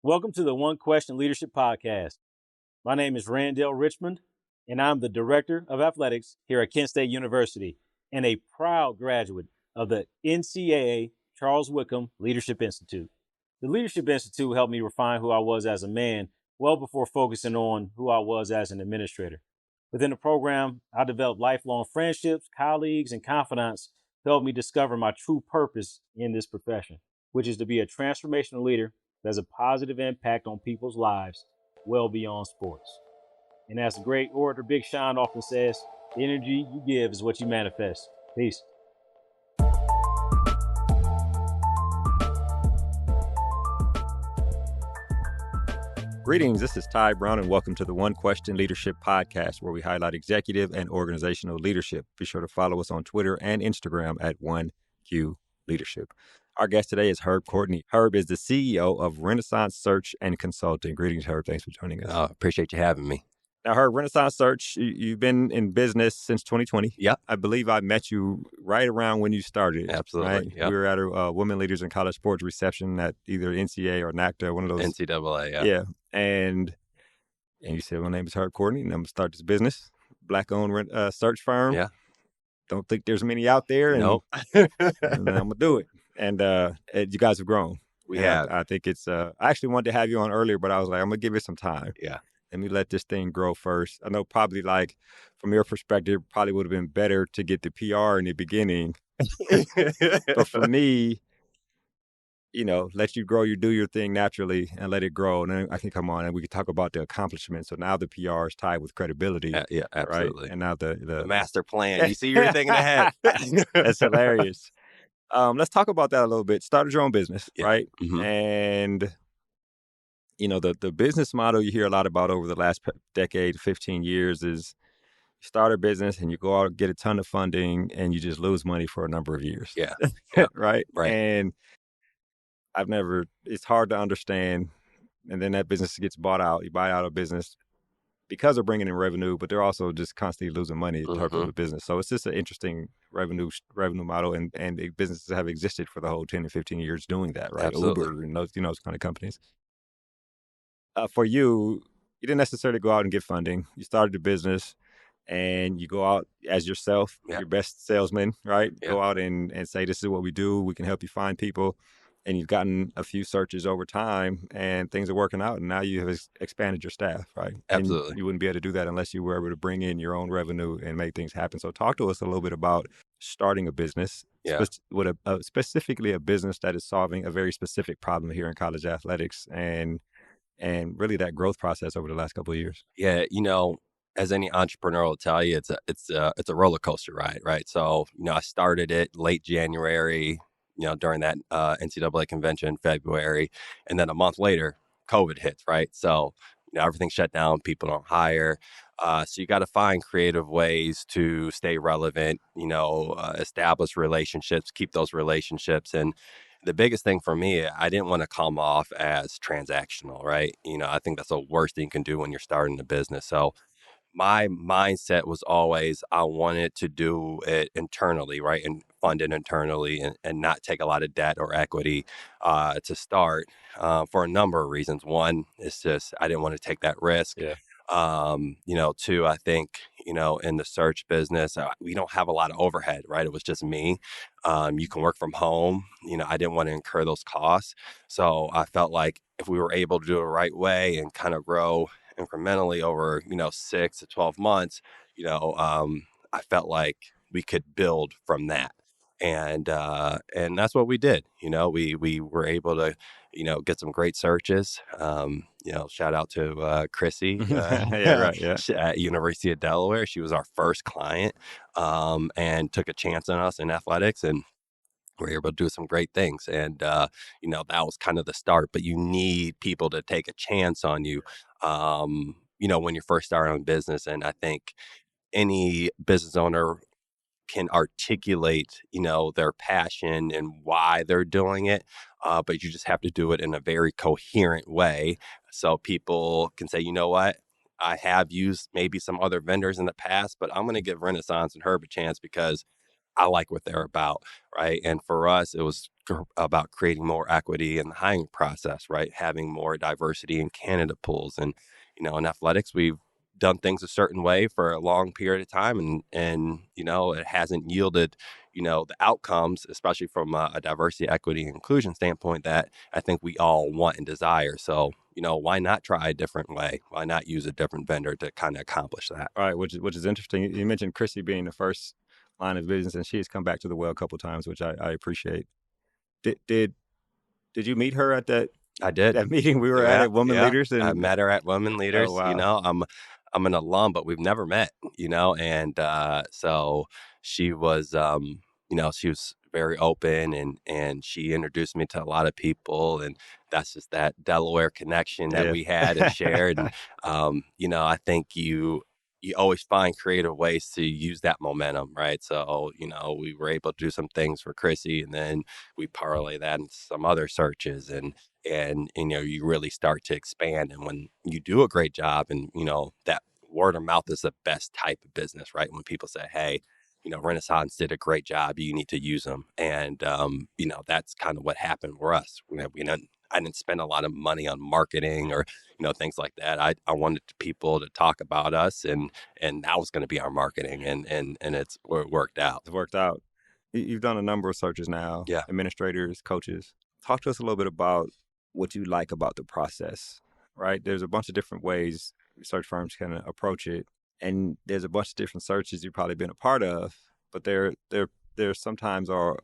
Welcome to the One Question Leadership Podcast. My name is Randall Richmond, and I'm the Director of Athletics here at Kent State University and a proud graduate of the NCAA Charles Wickham Leadership Institute. The Leadership Institute helped me refine who I was as a man well before focusing on who I was as an administrator. Within the program, I developed lifelong friendships, colleagues, and confidants to help me discover my true purpose in this profession, which is to be a transformational leader that has a positive impact on people's lives well beyond sports. And as the great orator Big Sean often says, the energy you give is what you manifest. Peace. Greetings, this is Ty Brown, and welcome to the One Question Leadership Podcast, where we highlight executive and organizational leadership. Be sure to follow us on Twitter and Instagram at 1Q Leadership. Our guest today is Courtney. Herb is the CEO of Renaissance Search and Consulting. Greetings, Herb. Thanks for joining us. Appreciate you having me. Now, Herb, Renaissance Search, you've been in business since 2020. Yep. I believe I met you right around when you started. Absolutely. Right? Yep. We were at a Women Leaders in College Sports reception at either NCAA or NACTA, one of those. NCAA, yeah. Yeah. And you said, my name is Courtney, and I'm going to start this business, Black-owned search firm. Yeah. Don't think there's many out there. And, Nope. and I'm going to do it. And you guys have grown. We have. I think it's, I actually wanted to have you on earlier, but I was like, I'm going to give it some time. Yeah. Let me let this thing grow first. I know probably like from your perspective, probably would have been better to get the PR in the beginning. But for me, let you grow, you do your thing naturally and let it grow. And then I can come on and we can talk about the accomplishments. So now the PR is tied with credibility. Yeah, absolutely. Right? And now the master plan. You see you're thinking ahead. That's hilarious. Let's talk about that a little bit. Started your own business, right? Mm-hmm. And the business model you hear a lot about over the last decade, 15 years is you start a business and you go out and get a ton of funding and you just lose money for a number of years. Yeah. Right? Right. And it's hard to understand. And then that business gets bought out. You buy out a business because they're bringing in revenue, but they're also just constantly losing money in terms of the business. So it's just an interesting revenue model, and businesses have existed for the whole 10 to 15 years doing that, right? Absolutely. Uber and those kind of companies. For you didn't necessarily go out and get funding. You started a business and you go out as yourself, your best salesman, right? Yeah. Go out and say, this is what we do. We can help you find people. And you've gotten a few searches over time and things are working out. And now you have expanded your staff, right? Absolutely. And you wouldn't be able to do that unless you were able to bring in your own revenue and make things happen. So talk to us a little bit about starting a business, with specifically a business that is solving a very specific problem here in college athletics and really that growth process over the last couple of years. Yeah, as any entrepreneur will tell you, it's a roller coaster ride, right? So, I started it late January, during that NCAA convention in February, and then a month later, COVID hits, right? So, everything shut down, people don't hire. So you got to find creative ways to stay relevant, establish relationships, keep those relationships. And the biggest thing for me, I didn't want to come off as transactional, right? I think that's the worst thing you can do when you're starting a business. So my mindset was always, I wanted to do it internally, right? And fund it internally and not take a lot of debt or equity to start for a number of reasons. One is just, I didn't want to take that risk. Yeah. Two, I think, in the search business, we don't have a lot of overhead, right? It was just me. You can work from home. I didn't want to incur those costs. So I felt like if we were able to do it the right way and kind of grow incrementally over, 6 to 12 months, I felt like we could build from that. And that's what we did. We were able to, get some great searches. Shout out to Chrissy at University of Delaware. She was our first client and took a chance on us in athletics, and we were able to do some great things. And, that was kind of the start, but you need people to take a chance on you, when you first start on business. And I think any business owner can articulate, their passion and why they're doing it. But you just have to do it in a very coherent way. So people can say, you know what, I have used maybe some other vendors in the past, but I'm going to give Renaissance and Herb a chance because I like what they're about, right? And for us, it was about creating more equity in the hiring process, right? Having more diversity in candidate pools. And, in athletics, we've done things a certain way for a long period of time. And it hasn't yielded, the outcomes, especially from a diversity, equity, and inclusion standpoint that I think we all want and desire. So, why not try a different way? Why not use a different vendor to kind of accomplish that? All right, which is interesting. You mentioned Chrissy being the first line of business, and she has come back to the well a couple of times, which I appreciate. Did you meet her at I did. that meeting we were at Women Leaders? I And met her at Women Leaders. oh wow, I'm an alum, but we've never met. And so she was, she was very open, and she introduced me to a lot of people, and that's just that Delaware connection that yeah, we had and shared. And I think you always find creative ways to use that momentum, right? So, we were able to do some things for Chrissy, and then we parlay that into some other searches, and you really start to expand. And when you do a great job, and that word of mouth is the best type of business, right? When people say, hey, Renaissance did a great job, you need to use them. And that's kind of what happened for us. I didn't spend a lot of money on marketing or things like that. I wanted people to talk about us, and that was going to be our marketing, and it worked out. it's worked out. You've done a number of searches now, Yeah. administrators, coaches. Talk to us a little bit about what you like about the process, right? There's a bunch of different ways search firms can approach it, and there's a bunch of different searches you've probably been a part of, but there sometimes are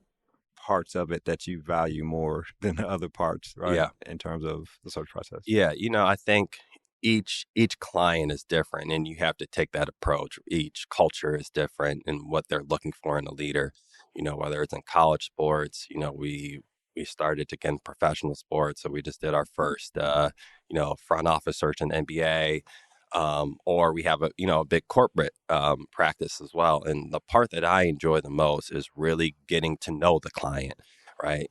parts of it that you value more than the other parts, right? Yeah. In terms of the search process. Yeah, I think each client is different, and you have to take that approach. Each culture is different in what they're looking for in a leader. Whether it's in college sports, we started to get in professional sports, so we just did our first front office search in the NBA. Or we have a big corporate practice as well. And the part that I enjoy the most is really getting to know the client, right?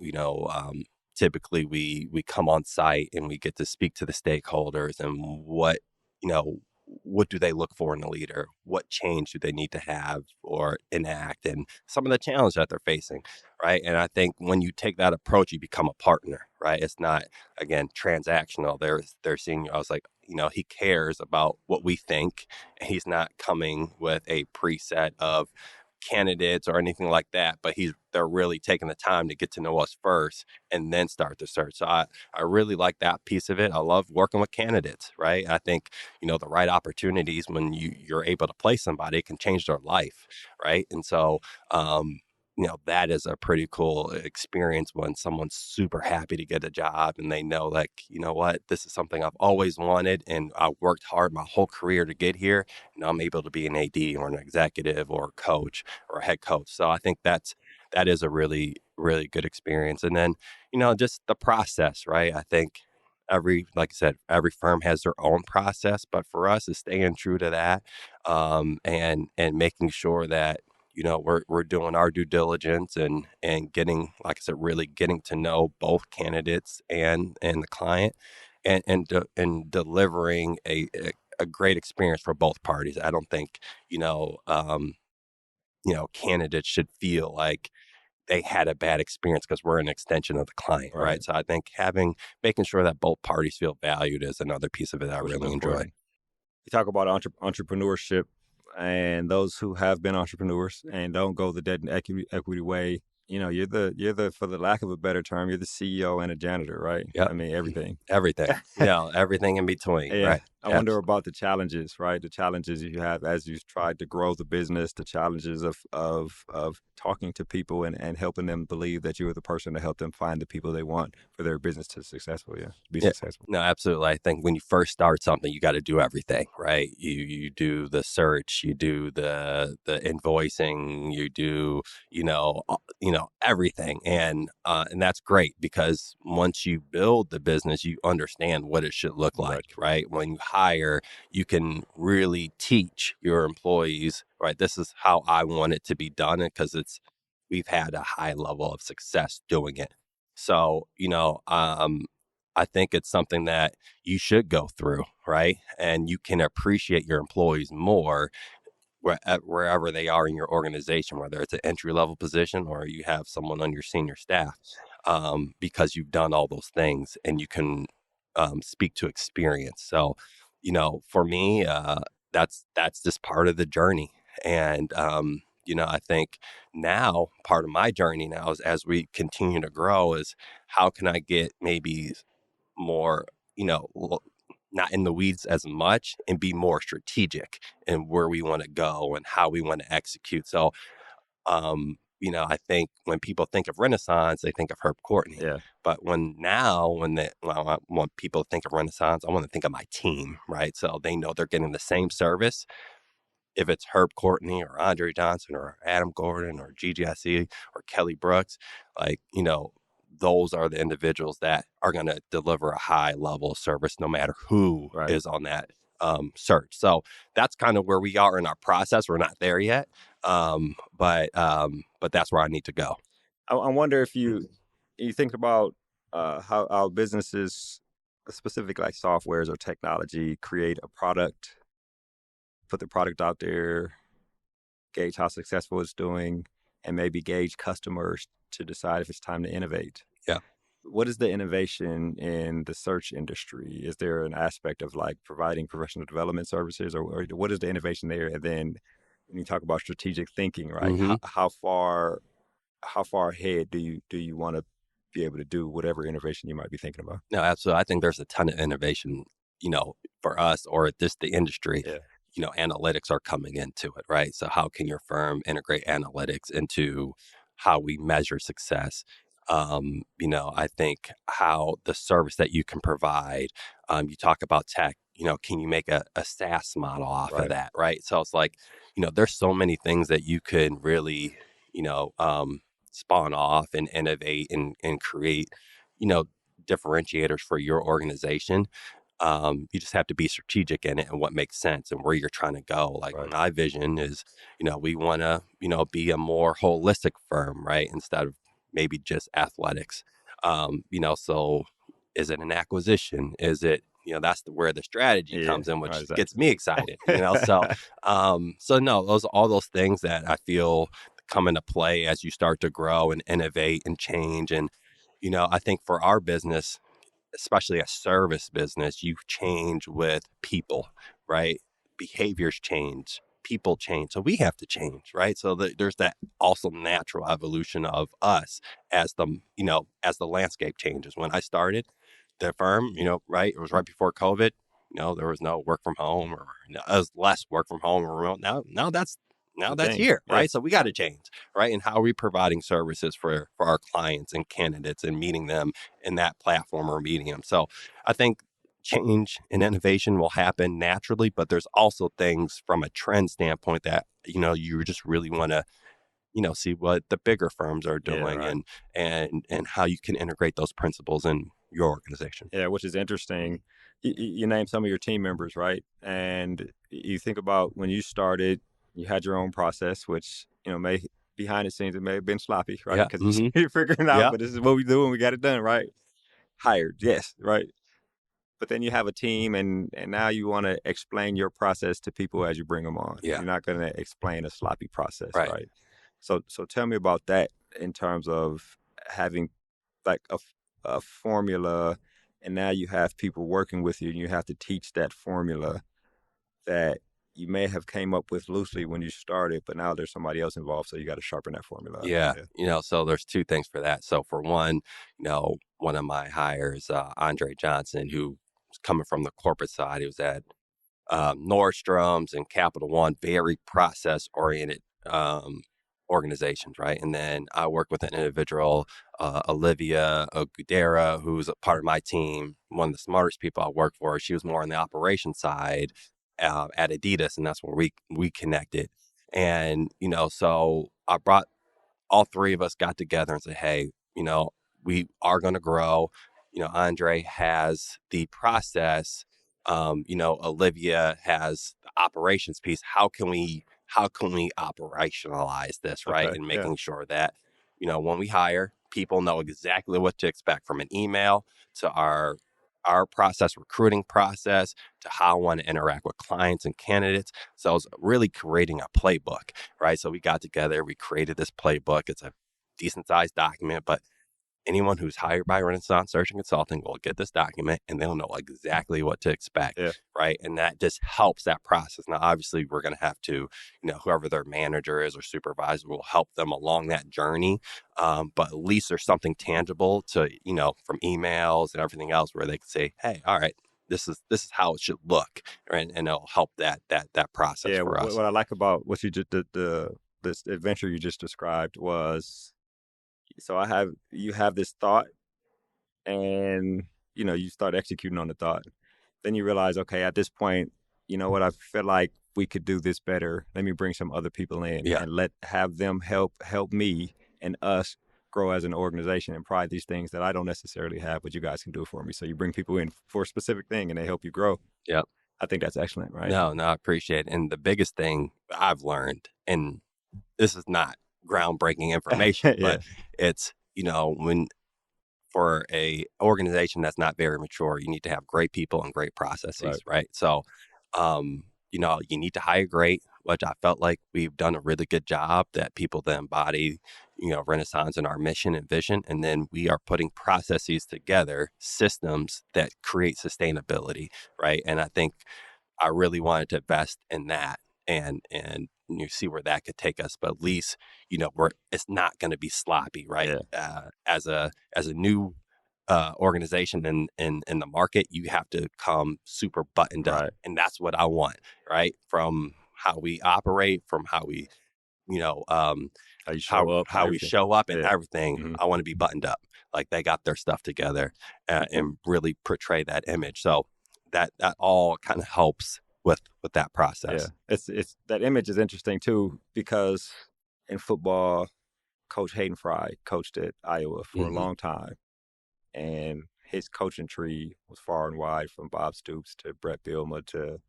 Typically we come on site and we get to speak to the stakeholders, and what do they look for in a leader? What change do they need to have or enact, and some of the challenges that they're facing, right? And I think when you take that approach, you become a partner, right? It's not, again, transactional. They're seeing you. I was like, he cares about what we think, and he's not coming with a preset of candidates or anything like that, but they're really taking the time to get to know us first and then start the search. So I really like that piece of it. I love working with candidates, right? I think, the right opportunities, when you're able to place somebody, it can change their life, right? And so that is a pretty cool experience when someone's super happy to get a job, and they know, like, what, this is something I've always wanted, and I worked hard my whole career to get here, and I'm able to be an AD or an executive or a coach or a head coach. So I think that is a really, really good experience. And then, just the process, right? I think like I said, every firm has their own process, but for us, is staying true to that, and making sure that we're doing our due diligence, and getting, like I said, really getting to know both candidates and the client, and delivering a great experience for both parties. I don't think candidates should feel like they had a bad experience because we're an extension of the client, right? So I think making sure that both parties feel valued is another piece of it that I really enjoy. You talk about entrepreneurship, and those who have been entrepreneurs and don't go the debt and equity way. You're the for the lack of a better term, you're the CEO and a janitor, right? Yeah, I mean everything. Everything in between. Yeah. Right. I wonder about the challenges, right? The challenges you have as you tried to grow the business, the challenges of talking to people and helping them believe that you are the person to help them find the people they want for their business to be successful. No, absolutely. I think when you first start something, you got to do everything, right? You do the search, you do the invoicing, you do everything, and that's great, because once you build the business, you understand what it should look like, right? When you hire, you can really teach your employees, right? This is how I want it to be done, because we've had a high level of success doing it. So, I think it's something that you should go through, right? And you can appreciate your employees more wherever they are in your organization, whether it's an entry level position or you have someone on your senior staff, because you've done all those things and you can speak to experience. So, for me, that's just part of the journey. And, I think now part of my journey now is as we continue to grow is how can I get maybe more, not in the weeds as much and be more strategic in where we want to go and how we want to execute. So, I think when people think of Renaissance, they think of Herb Courtney. Yeah. But when people think of Renaissance, I want to think of my team, right? So they know they're getting the same service. If it's Herb Courtney or Andre Johnson or Adam Gordon or GGIC or Kelly Brooks, those are the individuals that are going to deliver a high level of service no matter who Right. is on that search. So that's kind of where we are in our process. We're not there yet, but that's where I need to go. I wonder if you think about how our businesses, specific like softwares or technology, create a product, put the product out there, gauge how successful it's doing, and maybe gauge customers to decide if it's time to innovate. Yeah. What is the innovation in the search industry? Is there an aspect of like providing professional development services, or what is the innovation there? And then when you talk about strategic thinking, right? Mm-hmm. How far ahead do you want to be able to do whatever innovation you might be thinking about? No, absolutely. I think there's a ton of innovation, for us or just the industry. Yeah. Analytics are coming into it, right? So how can your firm integrate analytics into how we measure success? I think how the service that you can provide, you talk about tech, can you make a SaaS model off of that, right? So it's like, there's so many things that you can really, spawn off and innovate and create, differentiators for your organization. You just have to be strategic in it and what makes sense and where you're trying to go. Like my vision is, we want to, be a more holistic firm, right? Instead of maybe just athletics. So is it an acquisition? Is it, that's where the strategy comes in, which gets me excited, so no, all those things that I feel come into play as you start to grow and innovate and change. And, I think for our business, especially a service business, you change with people, right? Behaviors change, people change. So we have to change, right? So there's that also natural evolution of us as the landscape changes. When I started the firm, right, it was right before COVID. There was no work from home or it was less work from home or remote. Now that's here, right? Yes. So we got to change, right? And how are we providing services for our clients and candidates and meeting them in that platform or medium? So I think change and innovation will happen naturally, but there's also things from a trend standpoint that, you just really want to, see what the bigger firms are doing and how you can integrate those principles in your organization. Yeah, which is interesting. You name some of your team members, right? And you think about when you started, you had your own process, which, may behind the scenes, it may have been sloppy, right? Because you're figuring out, but this is what we do and we got it done, right? Hired, yes, right? But then you have a team and now you want to explain your process to people as you bring them on. Yeah. You're not going to explain a sloppy process, Right. right? So tell me about that in terms of having like a formula, and now you have people working with you and you have to teach that formula that you may have came up with loosely when you started, but now there's somebody else involved, so you got to sharpen that formula. Yeah. So there's two things for that. So for one, one of my hires, Andre Johnson, who was coming from the corporate side, he was at Nordstrom's and Capital One, very process oriented organizations, right? And then I work with an individual, Olivia Gudera, who's a part of my team, one of the smartest people I work for. She was more on the operation side at Adidas, and that's where we connected. And, so I brought all three of us got together and said, hey, we are going to grow. Andre has the process. Olivia has the operations piece. How can we operationalize this, right? Okay, And making sure that, when we hire, people know exactly what to expect from an email to our our process, recruiting process, to how I want to interact with clients and candidates. So I was really creating a playbook, right? So we got together, we created this playbook. It's a decent sized document, but anyone who's hired by Renaissance Search and Consulting will get this document and they'll know exactly what to expect, Yeah. right? And that just helps that process. Now, obviously, we're going to have to, whoever their manager is or supervisor will help them along that journey. But at least there's something tangible to, from emails and everything else where they can say, hey, all right, this is how it should look, right? And it'll help that process Yeah, for us. what I like about what you just this adventure you just described was, so you have this thought, and you start executing on the thought. Then you realize, okay, at this point, you know what, I feel like we could do this better. Let me bring some other people in Yeah. and have them help me and us grow as an organization and provide these things that I don't necessarily have, but you guys can do it for me. So you bring people in for a specific thing and they help you grow. Yep. I think that's excellent, right? No, I appreciate it. And the biggest thing I've learned, and this is not groundbreaking information, Yeah. but it's, when for a organization that's not very mature, you need to have great people and great processes, right? So, you need to hire great, which I felt like we've done a really good job, that people that embody, Renaissance and our mission and vision. And then we are putting processes together, systems that create sustainability, right? And I think I really wanted to invest in that, and you see where that could take us. But at least, it's not going to be sloppy, right? Yeah. As a new organization in the market, you have to come super buttoned up, Right. and that's what I want, right? From how we operate, from how we, How you show up, how we show up and Yeah. everything. Mhm. I want to be buttoned up, like they got their stuff together, and really portray that image. So that all kind of helps with that process. Yeah, it's that image is interesting too, because in football, Coach Hayden Fry coached at Iowa for a long time, and his coaching tree was far and wide, from Bob Stoops to Brett Bielema to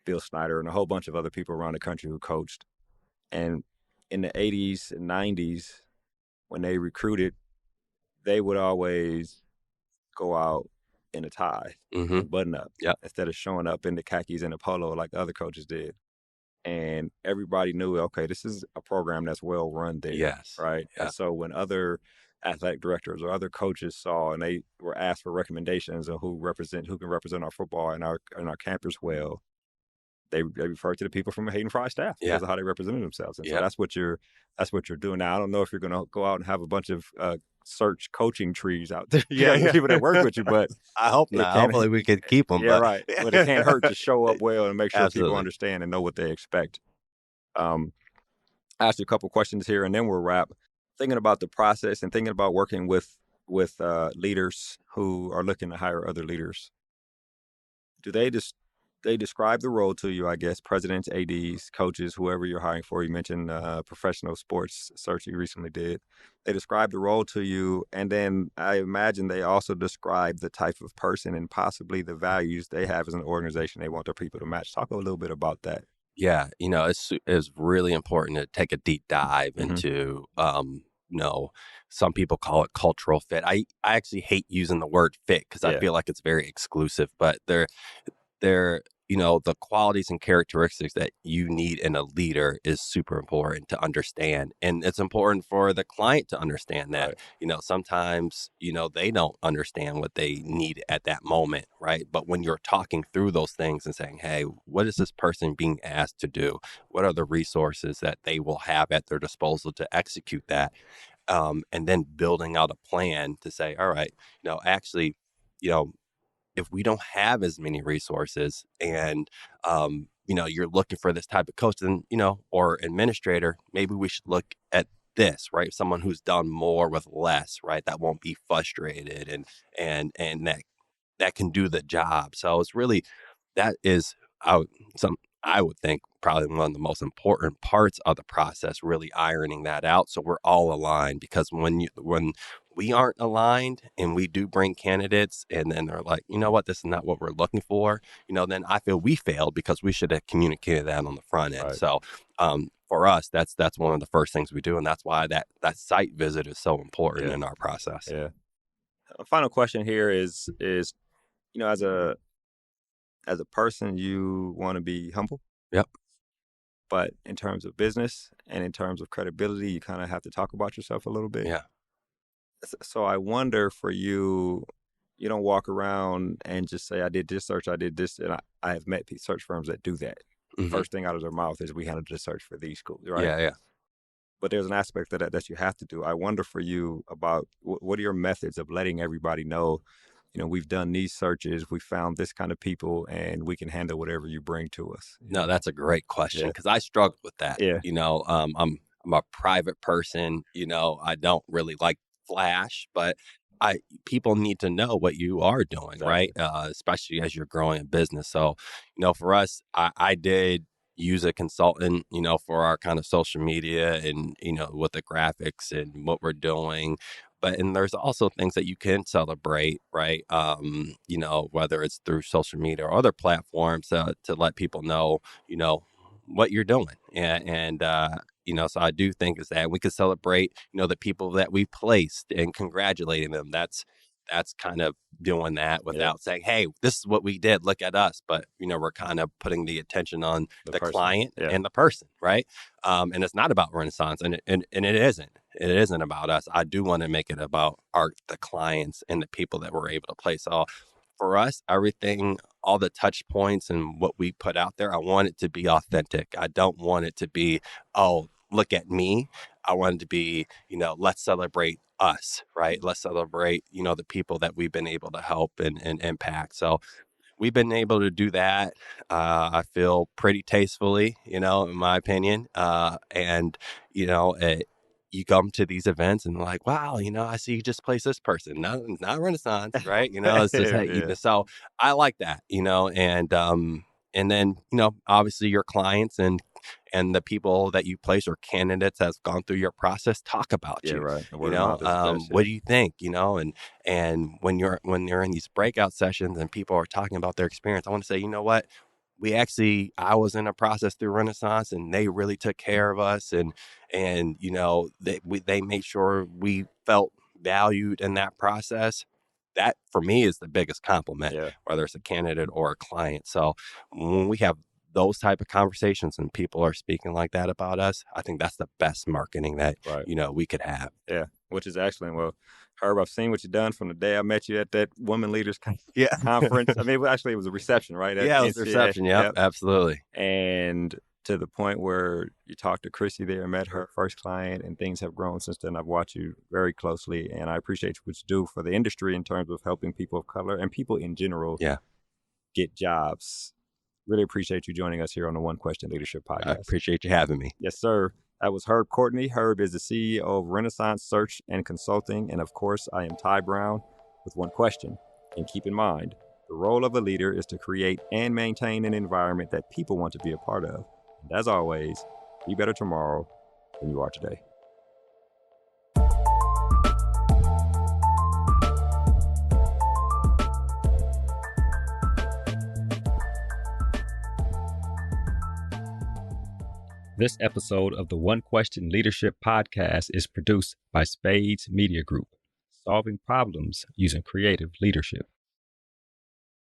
Bill Snyder and a whole bunch of other people around the country who coached. And in the 80s and 90s, when they recruited, they would always go out in a tie and button up, Yep. instead of showing up in the khakis and a polo like the other coaches did. And everybody knew, okay, this is a program that's well run there. Yes. Right. Yeah. And so when other athletic directors or other coaches saw and they were asked for recommendations of who can represent our football and our campus well, they refer to the people from the Hayden Fry staff because of how they represented themselves. And so that's what you're doing now. I don't know if you're going to go out and have a bunch of search coaching trees out there. People that work with you, but I hope not. Hopefully we could keep them. Yeah, but. Right. But it can't hurt to show up well and make sure Absolutely. people understand and know what they expect. I asked you a couple questions here, and then we'll wrap. Thinking about the process and thinking about working with leaders who are looking to hire other leaders. Do they describe the role to you? I guess presidents, ads, coaches, whoever you're hiring for. You mentioned professional sports search you recently did. They describe the role to you, and then I imagine they also describe the type of person and possibly the values they have as an organization they want their people to match. Talk a little bit about that. Yeah, it's really important to take a deep dive into, some people call it cultural fit. I actually hate using the word fit because I feel like it's very exclusive, but they're the qualities and characteristics that you need in a leader is super important to understand. And it's important for the client to understand that. Right. Sometimes, they don't understand what they need at that moment, right? But when you're talking through those things and saying, hey, what is this person being asked to do? What are the resources that they will have at their disposal to execute that? And then building out a plan to say, all right, actually, if we don't have as many resources and, you're looking for this type of coach, then, or administrator, maybe we should look at this, right? Someone who's done more with less, right? That won't be frustrated and that can do the job. So it's really, that is I would think probably one of the most important parts of the process, really ironing that out so we're all aligned. Because when we aren't aligned and we do bring candidates and then they're like, you know what, this is not what we're looking for, then I feel we failed because we should have communicated that on the front end. Right. So for us, that's one of the first things we do, and that's why that site visit is so important in our process. Yeah. A final question here is as a person, you want to be humble. Yep. But in terms of business and in terms of credibility, you kind of have to talk about yourself a little bit. Yeah. So I wonder for you, you don't walk around and just say, I did this search, I did this. And I have met search firms that do that. Mm-hmm. First thing out of their mouth is, we handled the search for these schools, right? Yeah. But there's an aspect of that you have to do. I wonder for you about what are your methods of letting everybody know, we've done these searches, we found this kind of people, and we can handle whatever you bring to us. No, that's a great question, because I struggled with that. Yeah. I'm a private person. I don't really like flash, but people need to know what you are doing, Exactly. right? Especially as you're growing a business. So, for us, I did use a consultant, for our kind of social media and, with the graphics and what we're doing. And there's also things that you can celebrate, right? Whether it's through social media or other platforms to let people know, what you're doing. So I do think is that we could celebrate, the people that we placed and congratulating them. That's kind of doing that without saying, hey, this is what we did, look at us. But, we're kind of putting the attention on the client and the person, right? And it's not about Renaissance, and it isn't. It isn't about us. I do want to make it about the clients and the people that we're able to place. So for us, everything, all the touch points and what we put out there, I want it to be authentic. I don't want it to be, oh, look at me. I want it to be, let's celebrate us, right? Let's celebrate, the people that we've been able to help and impact. So we've been able to do that. I feel pretty tastefully, in my opinion. You come to these events and like, wow, I see you just placed this person, not Renaissance, right? It's just, hey, so I like that, and then, obviously your clients and the people that you place or candidates that's gone through your process talk about you. Right. What do you think? And when you're in these breakout sessions and people are talking about their experience, I want to say, you know what? I was in a process through Renaissance, and they really took care of us, and they made sure we felt valued in that process. That for me is the biggest compliment, whether it's a candidate or a client. So when we have those type of conversations and people are speaking like that about us, I think that's the best marketing that, we could have. Yeah, which is excellent. Well, Herb, I've seen what you've done from the day I met you at that Women Leaders conference. I mean, it was a reception, right? Yeah, it was a reception. Yep, absolutely. And to the point where you talked to Chrissy there, met her first client, and things have grown since then. I've watched you very closely, and I appreciate what you do for the industry in terms of helping people of color and people in general get jobs. Really appreciate you joining us here on the One Question Leadership Podcast. I appreciate you having me. Yes, sir. That was Herb Courtney. Herb is the CEO of Renaissance Search and Consulting. And of course, I am Ty Brown with One Question. And keep in mind, the role of a leader is to create and maintain an environment that people want to be a part of. And as always, be better tomorrow than you are today. This episode of the One Question Leadership Podcast is produced by Spades Media Group, solving problems using creative leadership.